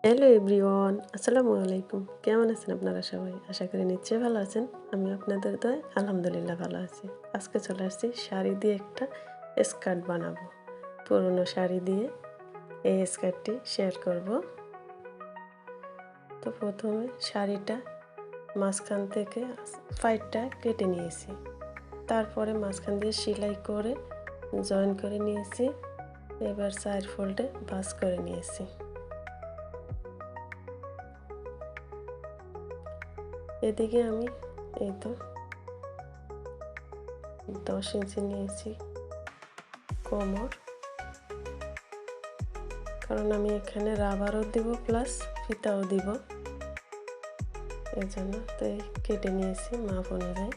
Hello everyone, আসসালামু আলাইকুম। কেমন আছেন আপনারা সবাই? আশা করি নিশ্চয়ই ভালো আছেন। আমি আপনাদের দয়ায় আলহামদুলিল্লাহ ভালো আছি। আজকে চলে আসছি শাড়ি দিয়ে একটা স্কার্ট বানাবো। পুরনো শাড়ি দিয়ে এই স্কার্টটি শেয়ার করব। তো প্রথমে শাড়িটা মাঝখান থেকে সাইডটা কেটে নিয়েছি। তারপরে মাঝখান দিয়ে সেলাই করে জয়েন করে নিয়েছি। এবার সাইড ফোল্ডে ভাঁজ করে নিয়েছি। এদিকে আমি এই তো 10 ইঞ্চি নিয়েছি কোমর, কারণ আমি এখানে রাবারও দিব প্লাস ফিতাও দিব, এই জন্য তো কেটে নিয়েছি মাপ অনুযায়ী।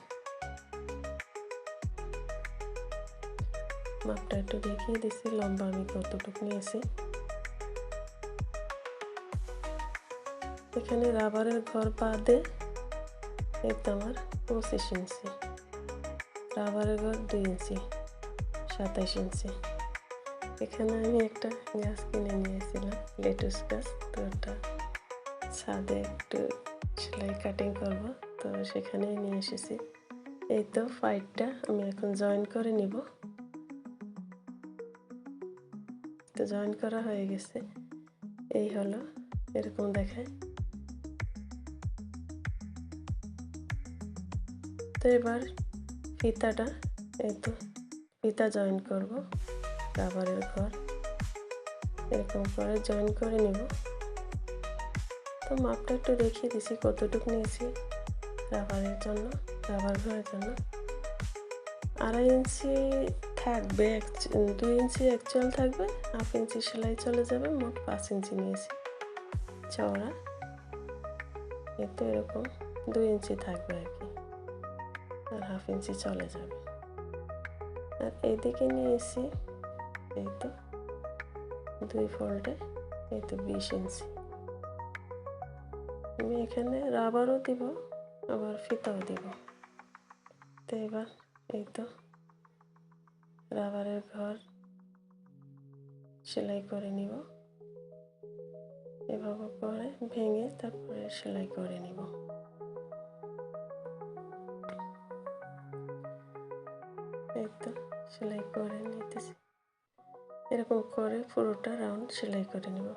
মাপটা একটু দেখিয়ে দিছি, লম্বা আমি কতটুকু নিয়েছি। এখানে রাবারের ঘর বাদে এই তো আমার 25 ইঞ্চি, রাবারের ঘর 2 ইঞ্চি, 27 ইঞ্চি। এখানে আমি একটা গাছ কিনে নিয়েছিলাম, লেটুস গাছ। তো ওটা ছাদে একটু সেলাই কাটিং করব, তো সেখানেই নিয়ে এসেছি। এই তো ফাইটটা আমি এখন জয়েন করে নিব। তো জয়েন করা হয়ে গেছে, এই হলো, এরকম দেখায়। তো এবার ফিতাটা, এই তো ফিতা জয়েন করব, রাবারের ঘর এরকম করে জয়েন করে নিব। তো মাপটা একটু দেখিয়ে দিছি কতটুকু নিয়েছি রাবারের জন্য, রাবার ঘরের জন্য। 2.5 ইঞ্চি থাকবে, 2 ইঞ্চি অ্যাকচুয়াল থাকবে, 1/2 ইঞ্চি সেলাই চলে যাবে, মোট 5 ইঞ্চি নিয়েছি চওড়া। এই তো এরকম 2 ইঞ্চি থাকবে আর কি, আর 1/2 ইঞ্চি চলে যাবে। আর এইদিকে নিয়েছি এই তো 2 ফোল্ডে, এই তো 20 ইঞ্চি। আমি এখানে রাবারও দিব আবার ফিতাও দিব। তো এবার এই তো রাবারের ঘর সেলাই করে নিব, এভাবে করে ভেঙে তারপরে সেলাই করে নিব। এই তো সেলাই করে নিতেছি, এরকম করে পুরোটা রাউন্ড সেলাই করে নিব।